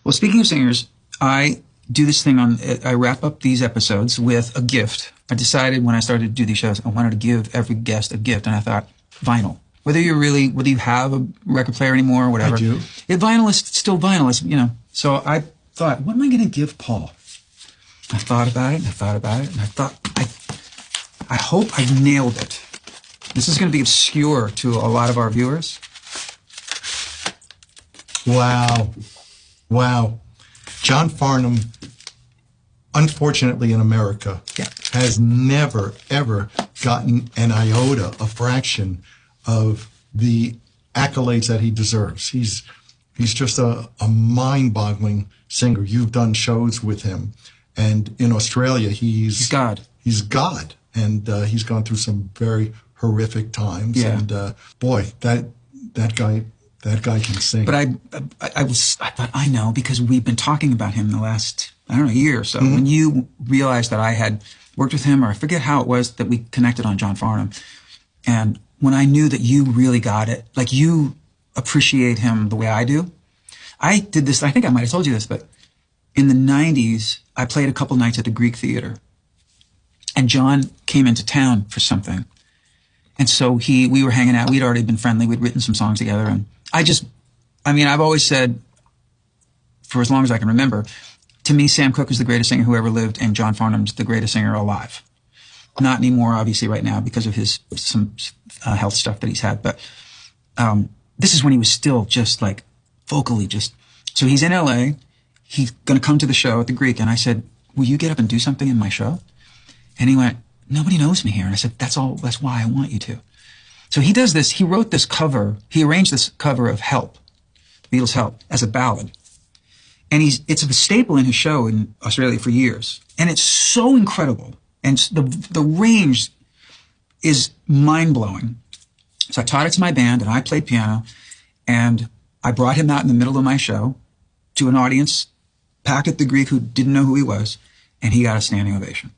Well, speaking of singers, I do this thing I wrap up these episodes with a gift. I decided when I started to do these shows, I wanted to give every guest a gift, and I thought, vinyl. Whether you have a record player anymore or whatever. I do. Vinyl is still vinyl, So I thought, what am I going to give Paul? I thought about it, and I thought about it, and I thought, I hope I nailed it. This is going to be obscure to a lot of our viewers. Wow. John Farnham, unfortunately in America, has never, ever gotten an iota, a fraction of the accolades that he deserves. He's just a mind-boggling singer. You've done shows with him. And in Australia, he's God. He's God. And he's gone through some very horrific times. Yeah. And boy, that guy can sing. But I thought, I know, because we've been talking about him the last, year or so. Mm-hmm. When you realized that I had worked with him, or I forget how it was that we connected on John Farnham, and when I knew that you really got it, like you appreciate him the way I do. I did this, I think I might have told you this, but in the 90s, I played a couple nights at the Greek Theater. And John came into town for something. And so we were hanging out. We'd already been friendly. We'd written some songs together. And I've always said, for as long as I can remember, to me, Sam Cooke is the greatest singer who ever lived, and John Farnham's the greatest singer alive. Not anymore, obviously, right now, because of some health stuff that he's had. But this is when he was still just like vocally So he's in L.A. He's going to come to the show at the Greek. And I said, will you get up and do something in my show? And he went, nobody knows me here. And I said, that's why I want you to. So he does this. He wrote this cover. He arranged this cover of Help, Beatles' Help, as a ballad. And it's a staple in his show in Australia for years. And it's so incredible. And the range is mind-blowing. So I taught it to my band, and I played piano. And I brought him out in the middle of my show to an audience packed at the Greek who didn't know who he was. And he got a standing ovation.